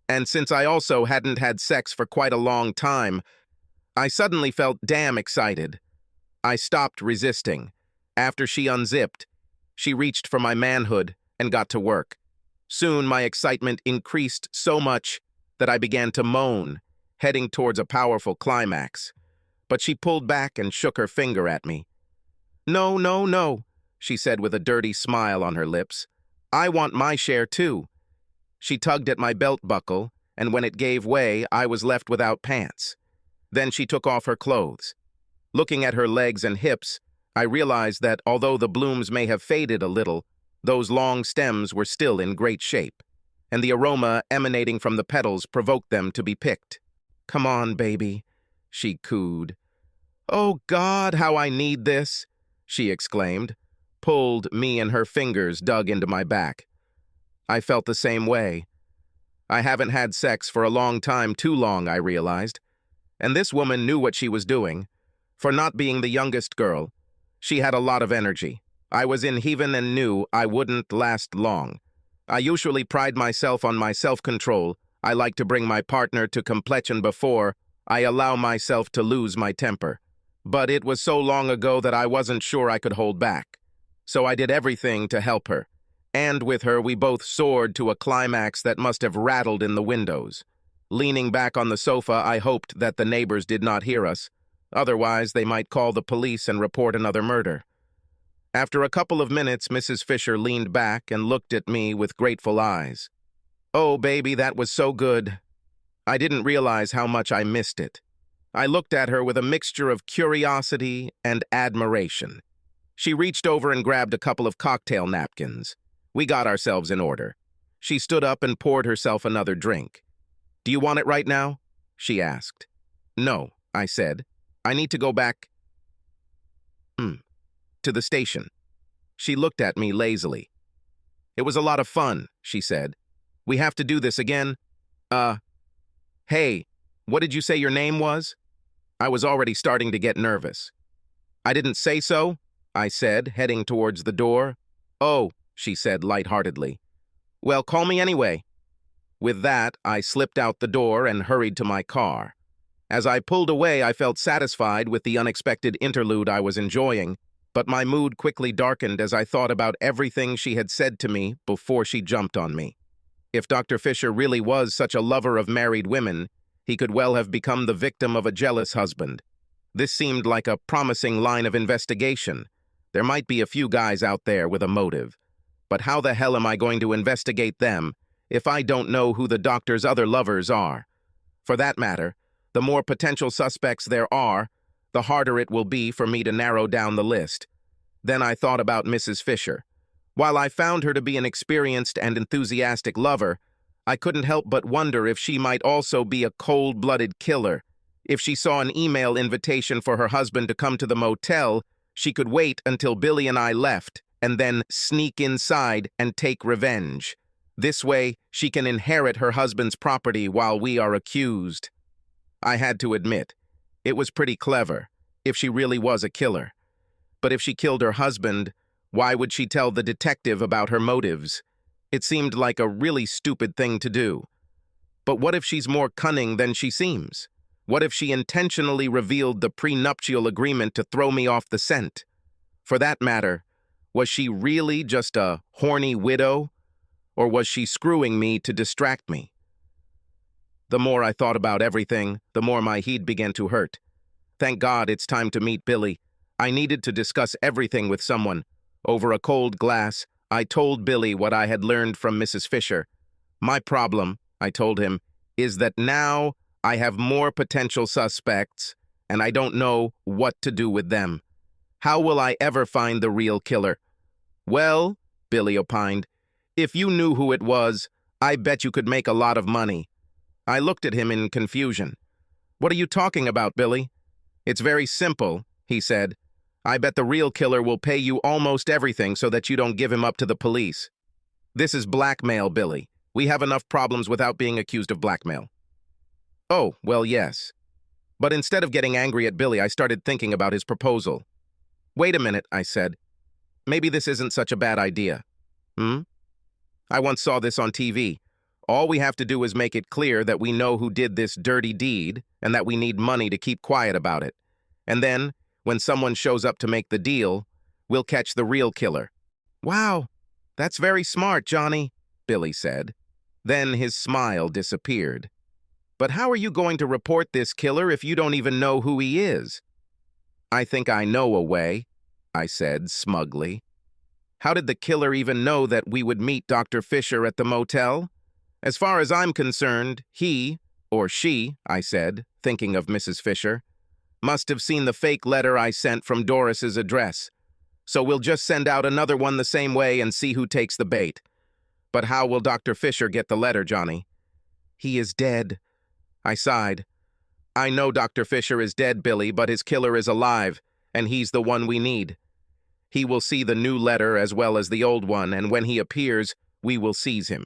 And since I also hadn't had sex for quite a long time, I suddenly felt damn excited. I stopped resisting. After she unzipped, she reached for my manhood and got to work. Soon my excitement increased so much that I began to moan, heading towards a powerful climax. But she pulled back and shook her finger at me. No, no, no, she said with a dirty smile on her lips. I want my share too. She tugged at my belt buckle, and when it gave way, I was left without pants. Then she took off her clothes. Looking at her legs and hips, I realized that although the blooms may have faded a little, those long stems were still in great shape, and the aroma emanating from the petals provoked them to be picked. Come on, baby, she cooed. Oh, God, how I need this, she exclaimed, pulled me and her fingers dug into my back. I felt the same way. I haven't had sex for a long time, too long, I realized, and this woman knew what she was doing. For not being the youngest girl, she had a lot of energy. I was in heaven and knew I wouldn't last long. I usually pride myself on my self-control. I like to bring my partner to completion before I allow myself to lose my temper. But it was so long ago that I wasn't sure I could hold back. So I did everything to help her. And with her, we both soared to a climax that must have rattled in the windows. Leaning back on the sofa, I hoped that the neighbors did not hear us. Otherwise, they might call the police and report another murder. After a couple of minutes, Mrs. Fisher leaned back and looked at me with grateful eyes. Oh, baby, that was so good. I didn't realize how much I missed it. I looked at her with a mixture of curiosity and admiration. She reached over and grabbed a couple of cocktail napkins. We got ourselves in order. She stood up and poured herself another drink. Do you want it right now? She asked. No, I said. I need to go back to the station. She looked at me lazily. It was a lot of fun, she said. We have to do this again? Hey, what did you say your name was? I was already starting to get nervous. I didn't say so, I said, heading towards the door. Oh, she said lightheartedly. Well, call me anyway. With that, I slipped out the door and hurried to my car. As I pulled away, I felt satisfied with the unexpected interlude I was enjoying, but my mood quickly darkened as I thought about everything she had said to me before she jumped on me. If Dr. Fisher really was such a lover of married women, he could well have become the victim of a jealous husband. This seemed like a promising line of investigation. There might be a few guys out there with a motive. But how the hell am I going to investigate them if I don't know who the doctor's other lovers are? For that matter, the more potential suspects there are, the harder it will be for me to narrow down the list. Then I thought about Mrs. Fisher. While I found her to be an experienced and enthusiastic lover, I couldn't help but wonder if she might also be a cold-blooded killer. If she saw an email invitation for her husband to come to the motel, she could wait until Billy and I left, and then sneak inside and take revenge. This way, she can inherit her husband's property while we are accused. I had to admit, it was pretty clever, if she really was a killer. But if she killed her husband, Why would she tell the detective about her motives? It seemed like a really stupid thing to do. But what if she's more cunning than she seems? What if she intentionally revealed the prenuptial agreement to throw me off the scent? For that matter, was she really just a horny widow? Or was she screwing me to distract me? The more I thought about everything, the more my head began to hurt. Thank God it's time to meet Billy. I needed to discuss everything with someone. Over a cold glass, I told Billy what I had learned from Mrs. Fisher. My problem, I told him, is that now I have more potential suspects, and I don't know what to do with them. How will I ever find the real killer? Well, Billy opined, if you knew who it was, I bet you could make a lot of money. I looked at him in confusion. What are you talking about, Billy? It's very simple, he said. I bet the real killer will pay you almost everything so that you don't give him up to the police. This is blackmail, Billy. We have enough problems without being accused of blackmail. Oh, well, yes. But instead of getting angry at Billy, I started thinking about his proposal. Wait a minute, I said. Maybe this isn't such a bad idea. I once saw this on TV. All we have to do is make it clear that we know who did this dirty deed and that we need money to keep quiet about it. And then, when someone shows up to make the deal, we'll catch the real killer. Wow, that's very smart, Johnny, Billy said. Then his smile disappeared. But how are you going to report this killer if you don't even know who he is? I think I know a way, I said smugly. How did the killer even know that we would meet Dr. Fisher at the motel? As far as I'm concerned, he, or she, I said, thinking of Mrs. Fisher, must have seen the fake letter I sent from Doris's address. So we'll just send out another one the same way and see who takes the bait. But how will Dr. Fisher get the letter, Johnny? He is dead. I sighed. I know Dr. Fisher is dead, Billy, but his killer is alive, and he's the one we need. He will see the new letter as well as the old one, and when he appears, we will seize him.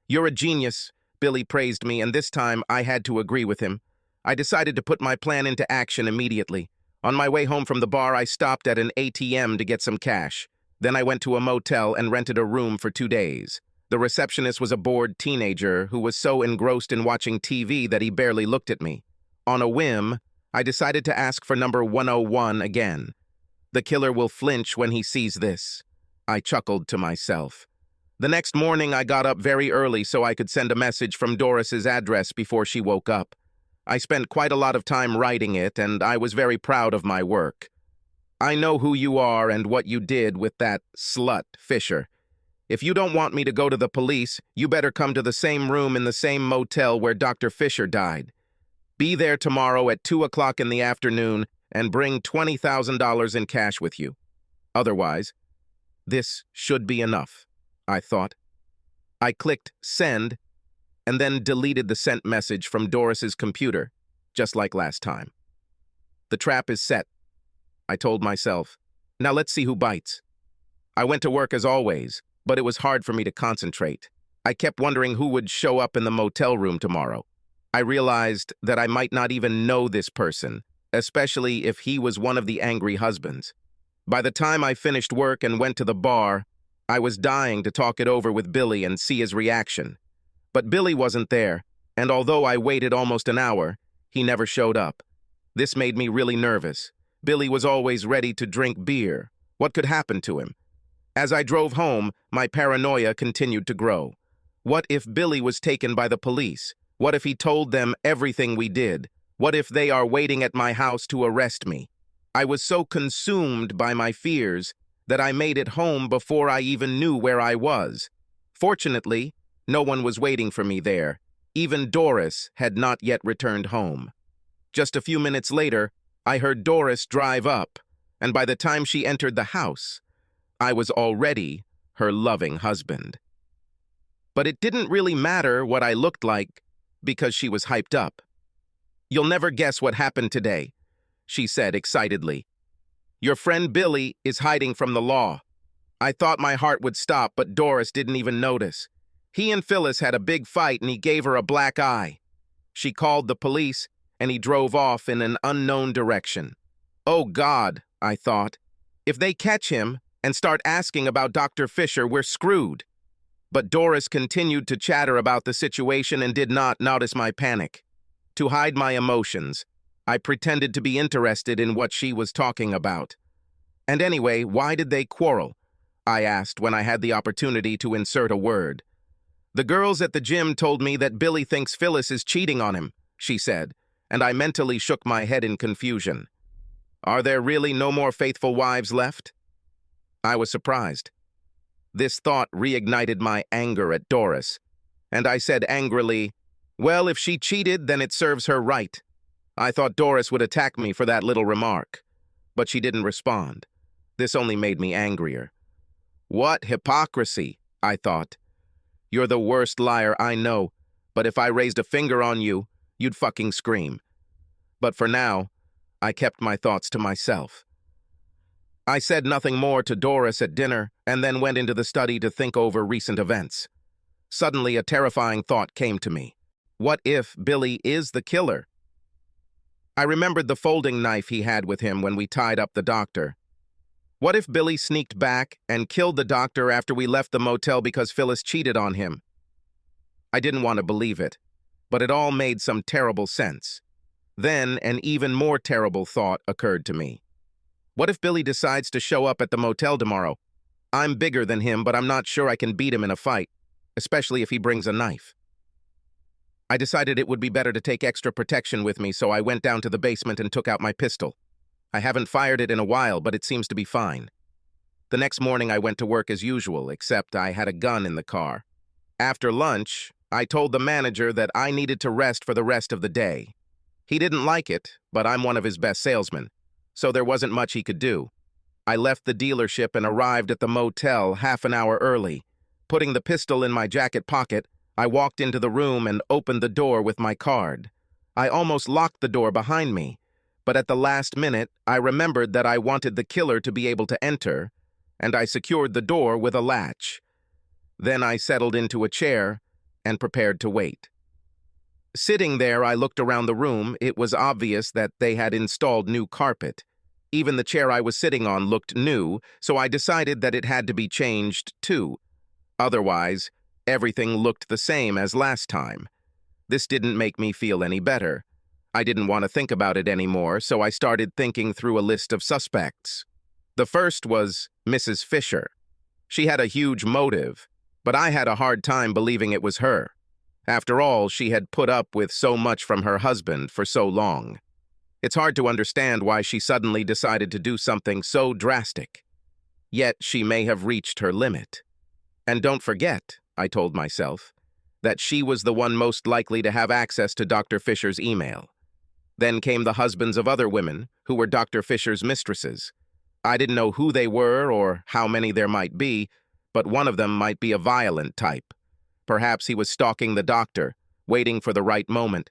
You're a genius, Billy praised me, and this time I had to agree with him. I decided to put my plan into action immediately. On my way home from the bar, I stopped at an ATM to get some cash. Then I went to a motel and rented a room for 2 days. The receptionist was a bored teenager who was so engrossed in watching TV that he barely looked at me. On a whim, I decided to ask for number 101 again. The killer will flinch when he sees this. I chuckled to myself. The next morning, I got up very early so I could send a message from Doris's address before she woke up. I spent quite a lot of time writing it, and I was very proud of my work. I know who you are and what you did with that slut, Fisher. If you don't want me to go to the police, you better come to the same room in the same motel where Dr. Fisher died. Be there tomorrow at 2 o'clock in the afternoon and bring $20,000 in cash with you. Otherwise, this should be enough, I thought. I clicked send and then deleted the sent message from Doris's computer, just like last time. The trap is set, I told myself. Now let's see who bites. I went to work as always, but it was hard for me to concentrate. I kept wondering who would show up in the motel room tomorrow. I realized that I might not even know this person, especially if he was one of the angry husbands. By the time I finished work and went to the bar, I was dying to talk it over with Billy and see his reaction. But Billy wasn't there, and although I waited almost an hour, he never showed up. This made me really nervous. Billy was always ready to drink beer. What could happen to him? As I drove home, my paranoia continued to grow. What if Billy was taken by the police? What if he told them everything we did? What if they are waiting at my house to arrest me? I was so consumed by my fears that I made it home before I even knew where I was. Fortunately, no one was waiting for me there. Even Doris had not yet returned home. Just a few minutes later, I heard Doris drive up, and by the time she entered the house, I was already her loving husband. But it didn't really matter what I looked like because she was hyped up. "You'll never guess what happened today," she said excitedly. "Your friend Billy is hiding from the law." I thought my heart would stop, but Doris didn't even notice. He and Phyllis had a big fight and he gave her a black eye. She called the police and he drove off in an unknown direction. Oh God, I thought. If they catch him, and start asking about Dr. Fisher, we're screwed. But Doris continued to chatter about the situation and did not notice my panic. To hide my emotions, I pretended to be interested in what she was talking about. And anyway, why did they quarrel? I asked when I had the opportunity to insert a word. The girls at the gym told me that Billy thinks Phyllis is cheating on him, she said, and I mentally shook my head in confusion. Are there really no more faithful wives left? I was surprised. This thought reignited my anger at Doris, and I said angrily, well, if she cheated, then it serves her right. I thought Doris would attack me for that little remark, but she didn't respond. This only made me angrier. What hypocrisy, I thought. You're the worst liar I know, but if I raised a finger on you, you'd fucking scream. But for now, I kept my thoughts to myself. I said nothing more to Doris at dinner and then went into the study to think over recent events. Suddenly, a terrifying thought came to me. What if Billy is the killer? I remembered the folding knife he had with him when we tied up the doctor. What if Billy sneaked back and killed the doctor after we left the motel because Phyllis cheated on him? I didn't want to believe it, but it all made some terrible sense. Then an even more terrible thought occurred to me. What if Billy decides to show up at the motel tomorrow? I'm bigger than him, but I'm not sure I can beat him in a fight, especially if he brings a knife. I decided it would be better to take extra protection with me, so I went down to the basement and took out my pistol. I haven't fired it in a while, but it seems to be fine. The next morning I went to work as usual, except I had a gun in the car. After lunch, I told the manager that I needed to rest for the rest of the day. He didn't like it, but I'm one of his best salesmen, so there wasn't much he could do. I left the dealership and arrived at the motel half an hour early. Putting the pistol in my jacket pocket, I walked into the room and opened the door with my card. I almost locked the door behind me, but at the last minute, I remembered that I wanted the killer to be able to enter, and I secured the door with a latch. Then I settled into a chair and prepared to wait. Sitting there, I looked around the room. It was obvious that they had installed new carpet. Even the chair I was sitting on looked new, so I decided that it had to be changed too. Otherwise, everything looked the same as last time. This didn't make me feel any better. I didn't want to think about it anymore, so I started thinking through a list of suspects. The first was Mrs. Fisher. She had a huge motive, but I had a hard time believing it was her. After all, she had put up with so much from her husband for so long. It's hard to understand why she suddenly decided to do something so drastic. Yet she may have reached her limit. And don't forget, I told myself, that she was the one most likely to have access to Dr. Fisher's email. Then came the husbands of other women who were Dr. Fisher's mistresses. I didn't know who they were or how many there might be, but one of them might be a violent type. Perhaps he was stalking the doctor, waiting for the right moment.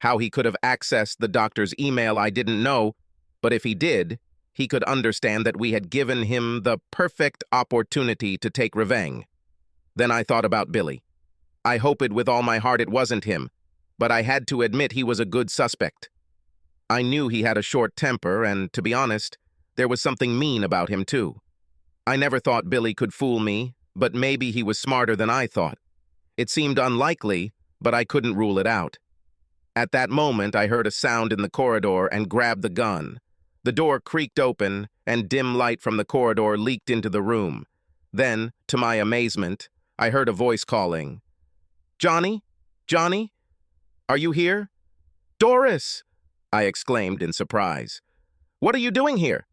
How he could have accessed the doctor's email I didn't know, but if he did, he could understand that we had given him the perfect opportunity to take revenge. Then I thought about Billy. I hoped with all my heart it wasn't him, but I had to admit he was a good suspect. I knew he had a short temper, and to be honest, there was something mean about him too. I never thought Billy could fool me, but maybe he was smarter than I thought. It seemed unlikely, but I couldn't rule it out. At that moment, I heard a sound in the corridor and grabbed the gun. The door creaked open, and dim light from the corridor leaked into the room. Then, to my amazement, I heard a voice calling, "Johnny? Johnny? Are you here?" "Doris!" I exclaimed in surprise. "What are you doing here?"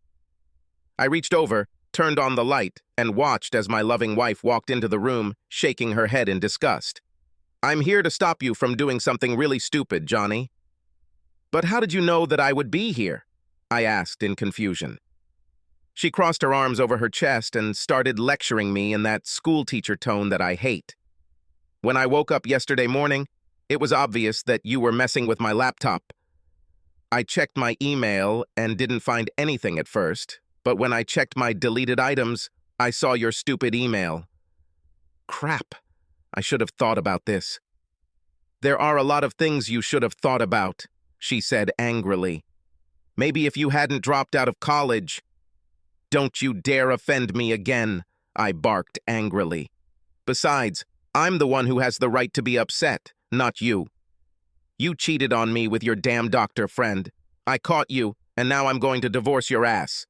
I reached over, turned on the light, and watched as my loving wife walked into the room, shaking her head in disgust. "I'm here to stop you from doing something really stupid, Johnny." "But how did you know that I would be here?" I asked in confusion. She crossed her arms over her chest and started lecturing me in that schoolteacher tone that I hate. "When I woke up yesterday morning, it was obvious that you were messing with my laptop. I checked my email and didn't find anything at first, but when I checked my deleted items, I saw your stupid email." Crap, I should have thought about this. "There are a lot of things you should have thought about," she said angrily. "Maybe if you hadn't dropped out of college." Don't you dare offend me again, I barked angrily. Besides, I'm the one who has the right to be upset, not you. You cheated on me with your damn doctor friend. I caught you, and now I'm going to divorce your ass.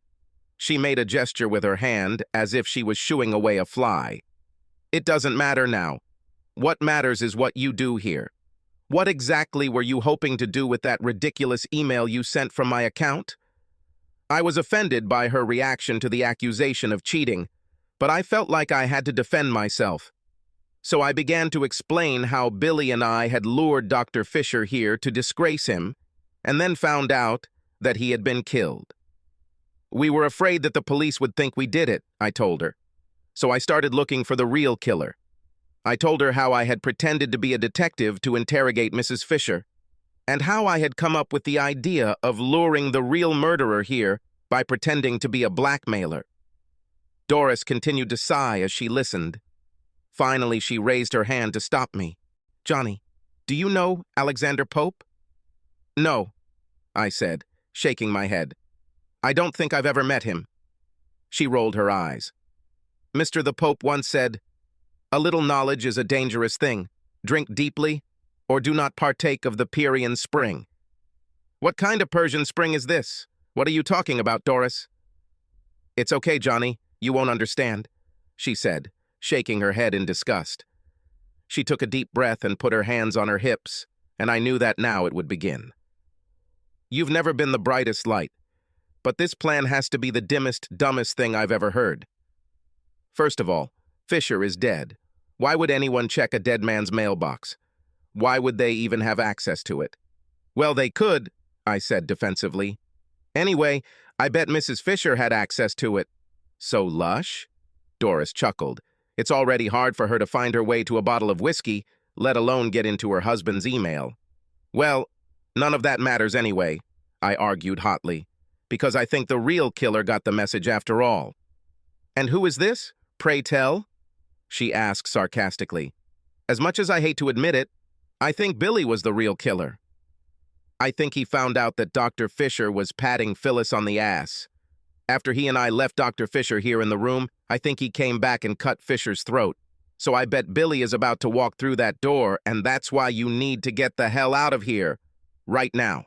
She made a gesture with her hand as if she was shooing away a fly. It doesn't matter now. What matters is what you do here. What exactly were you hoping to do with that ridiculous email you sent from my account? I was offended by her reaction to the accusation of cheating, but I felt like I had to defend myself. So I began to explain how Billy and I had lured Dr. Fisher here to disgrace him, and then found out that he had been killed. We were afraid that the police would think we did it, I told her. So I started looking for the real killer. I told her how I had pretended to be a detective to interrogate Mrs. Fisher, and how I had come up with the idea of luring the real murderer here by pretending to be a blackmailer. Doris continued to sigh as she listened. Finally, she raised her hand to stop me. Johnny, do you know Alexander Pope? No, I said, shaking my head. I don't think I've ever met him. She rolled her eyes. Mr. the Pope once said, "A little knowledge is a dangerous thing. Drink deeply, or do not partake of the Pierian spring." What kind of Persian spring is this? What are you talking about, Doris? It's okay, Johnny. You won't understand, she said, shaking her head in disgust. She took a deep breath and put her hands on her hips, and I knew that now it would begin. You've never been the brightest light, but this plan has to be the dimmest, dumbest thing I've ever heard. First of all, Fisher is dead. Why would anyone check a dead man's mailbox? Why would they even have access to it? Well, they could, I said defensively. Anyway, I bet Mrs. Fisher had access to it. So lush? Doris chuckled. It's already hard for her to find her way to a bottle of whiskey, let alone get into her husband's email. Well, none of that matters anyway, I argued hotly, because I think the real killer got the message after all. And who is this? Pray tell? She asked sarcastically. As much as I hate to admit it, I think Billy was the real killer. I think he found out that Dr. Fisher was patting Phyllis on the ass. After he and I left Dr. Fisher here in the room, I think he came back and cut Fisher's throat. So I bet Billy is about to walk through that door, and that's why you need to get the hell out of here, right now.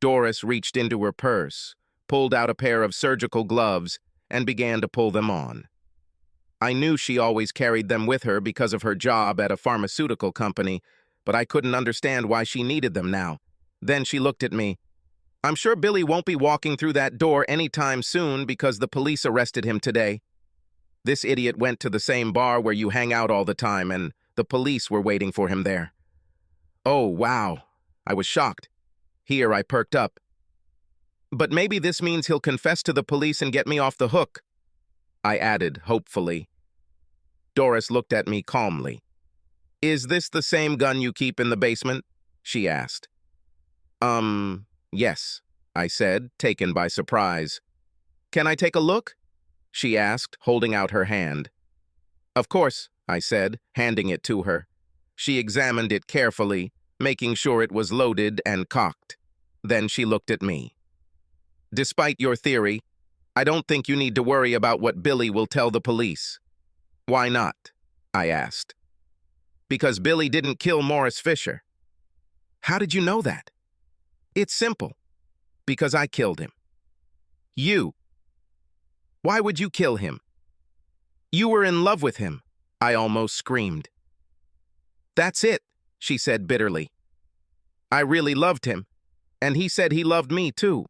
Doris reached into her purse, pulled out a pair of surgical gloves, and began to pull them on. I knew she always carried them with her because of her job at a pharmaceutical company, but I couldn't understand why she needed them now. Then she looked at me. I'm sure Billy won't be walking through that door anytime soon because the police arrested him today. This idiot went to the same bar where you hang out all the time, and the police were waiting for him there. Oh, wow. I was shocked. Here I perked up. But maybe this means he'll confess to the police and get me off the hook, I added, hopefully. Doris looked at me calmly. Is this the same gun you keep in the basement? She asked. Yes, I said, taken by surprise. Can I take a look? She asked, holding out her hand. Of course, I said, handing it to her. She examined it carefully, making sure it was loaded and cocked. Then she looked at me. Despite your theory, I don't think you need to worry about what Billy will tell the police. Why not? I asked. Because Billy didn't kill Morris Fisher. How did you know that? It's simple. Because I killed him. You. Why would you kill him? You were in love with him, I almost screamed. That's it, she said bitterly. I really loved him, and he said he loved me too.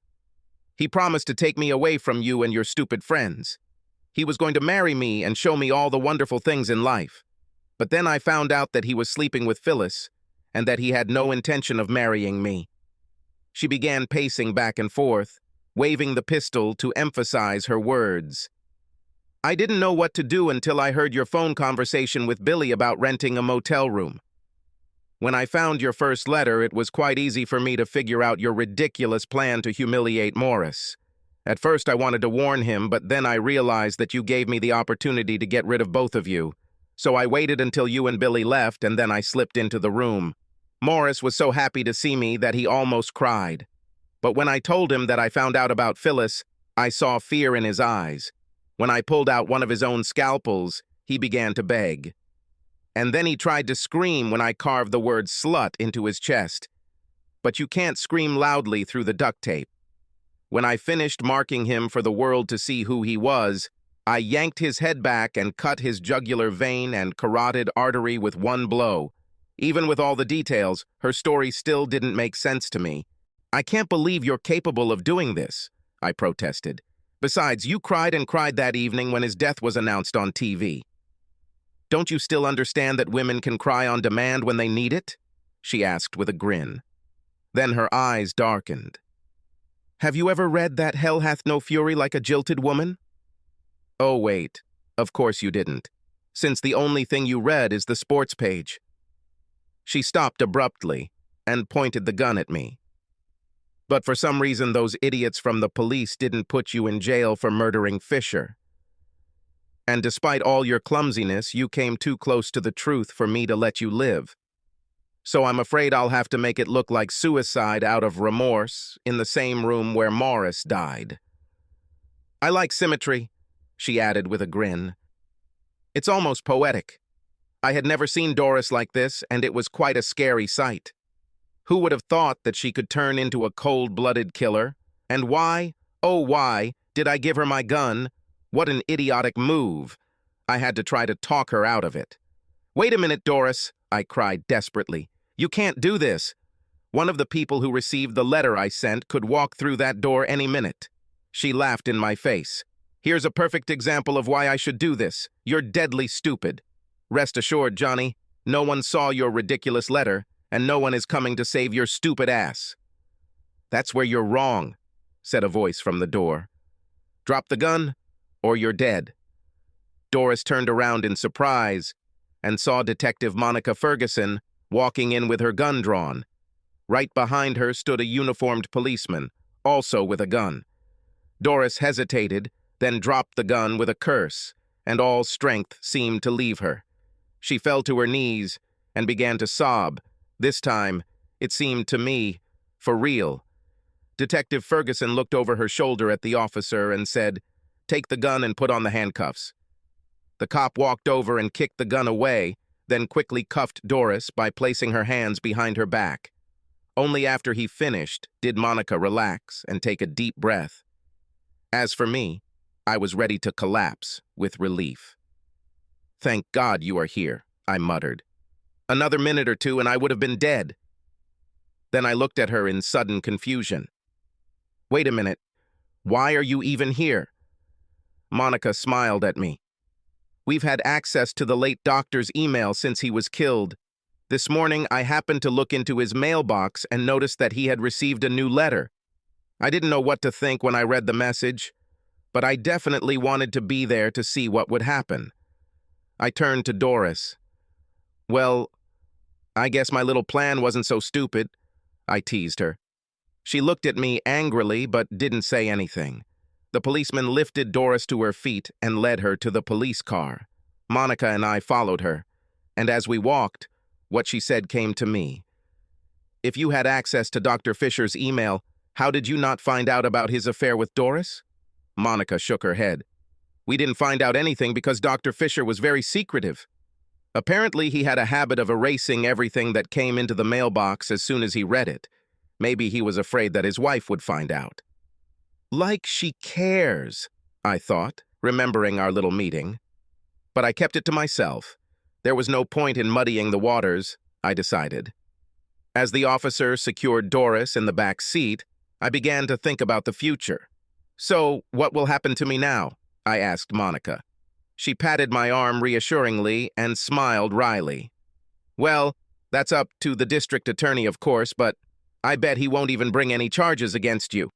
He promised to take me away from you and your stupid friends. He was going to marry me and show me all the wonderful things in life. But then I found out that he was sleeping with Phyllis, and that he had no intention of marrying me. She began pacing back and forth, waving the pistol to emphasize her words. I didn't know what to do until I heard your phone conversation with Billy about renting a motel room. When I found your first letter, it was quite easy for me to figure out your ridiculous plan to humiliate Morris. At first, I wanted to warn him, but then I realized that you gave me the opportunity to get rid of both of you. So I waited until you and Billy left, and then I slipped into the room. Morris was so happy to see me that he almost cried. But when I told him that I found out about Phyllis, I saw fear in his eyes. When I pulled out one of his own scalpels, he began to beg. And then he tried to scream when I carved the word slut into his chest. But you can't scream loudly through the duct tape. When I finished marking him for the world to see who he was, I yanked his head back and cut his jugular vein and carotid artery with one blow. Even with all the details, her story still didn't make sense to me. "I can't believe you're capable of doing this," I protested. "Besides, you cried and cried that evening when his death was announced on TV. Don't you still understand that women can cry on demand when they need it?" she asked with a grin. Then her eyes darkened. "Have you ever read that hell hath no fury like a jilted woman?" "Oh, wait. Of course you didn't, since the only thing you read is the sports page." She stopped abruptly and pointed the gun at me. "But for some reason those idiots from the police didn't put you in jail for murdering Fisher. And despite all your clumsiness, you came too close to the truth for me to let you live. So I'm afraid I'll have to make it look like suicide out of remorse in the same room where Morris died." "I like symmetry," she added with a grin. "It's almost poetic. I had never seen Doris like this, and it was quite a scary sight. Who would have thought that she could turn into a cold-blooded killer? And why, oh why, did I give her my gun? What an idiotic move. I had to try to talk her out of it. "Wait a minute, Doris," I cried desperately. "You can't do this. One of the people who received the letter I sent could walk through that door any minute." She laughed in my face. "Here's a perfect example of why I should do this. You're deadly stupid. Rest assured, Johnny, no one saw your ridiculous letter, and no one is coming to save your stupid ass." "That's where you're wrong," said a voice from the door. "Drop the gun, or you're dead." Doris turned around in surprise and saw Detective Monica Ferguson walking in with her gun drawn. Right behind her stood a uniformed policeman, also with a gun. Doris hesitated, then dropped the gun with a curse, and all strength seemed to leave her. She fell to her knees and began to sob. This time, it seemed to me, for real. Detective Ferguson looked over her shoulder at the officer and said, "Take the gun and put on the handcuffs." The cop walked over and kicked the gun away, then quickly cuffed Doris by placing her hands behind her back. Only after he finished did Monica relax and take a deep breath. As for me, I was ready to collapse with relief. "Thank God you are here," I muttered. "Another minute or two and I would have been dead." Then I looked at her in sudden confusion. "Wait a minute. Why are you even here?" Monica smiled at me. "We've had access to the late doctor's email since he was killed. This morning I happened to look into his mailbox and noticed that he had received a new letter. I didn't know what to think when I read the message, but I definitely wanted to be there to see what would happen." I turned to Doris. "Well, I guess my little plan wasn't so stupid," I teased her. She looked at me angrily but didn't say anything. The policeman lifted Doris to her feet and led her to the police car. Monica and I followed her, and as we walked, what she said came to me. "If you had access to Dr. Fisher's email, how did you not find out about his affair with Doris?" Monica shook her head. "We didn't find out anything because Dr. Fisher was very secretive. Apparently he had a habit of erasing everything that came into the mailbox as soon as he read it. Maybe he was afraid that his wife would find out." Like she cares, I thought, remembering our little meeting. But I kept it to myself. There was no point in muddying the waters, I decided. As the officer secured Doris in the back seat, I began to think about the future. "So, what will happen to me now?" I asked Monica. She patted my arm reassuringly and smiled wryly. "Well, that's up to the district attorney, of course, but I bet he won't even bring any charges against you.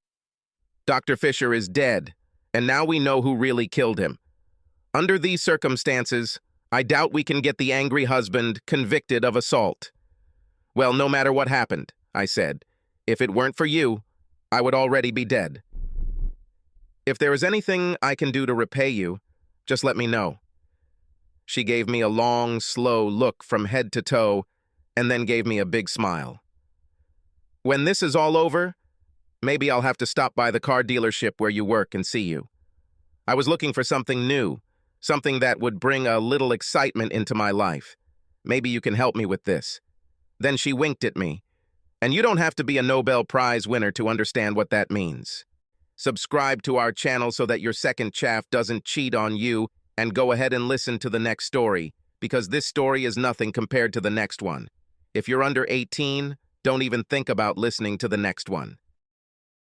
Dr. Fisher is dead, and now we know who really killed him. Under these circumstances, I doubt we can get the angry husband convicted of assault." "Well, no matter what happened," I said, "if it weren't for you, I would already be dead. If there is anything I can do to repay you, just let me know." She gave me a long, slow look from head to toe, and then gave me a big smile. "When this is all over, Maybe I'll have to stop by the car dealership where you work and see you. I was looking for something new, something that would bring a little excitement into my life. Maybe you can help me with this." Then she winked at me. And you don't have to be a Nobel Prize winner to understand what that means. Subscribe to our channel so that your second chaff doesn't cheat on you, and go ahead and listen to the next story, because this story is nothing compared to the next one. If you're under 18, don't even think about listening to the next one.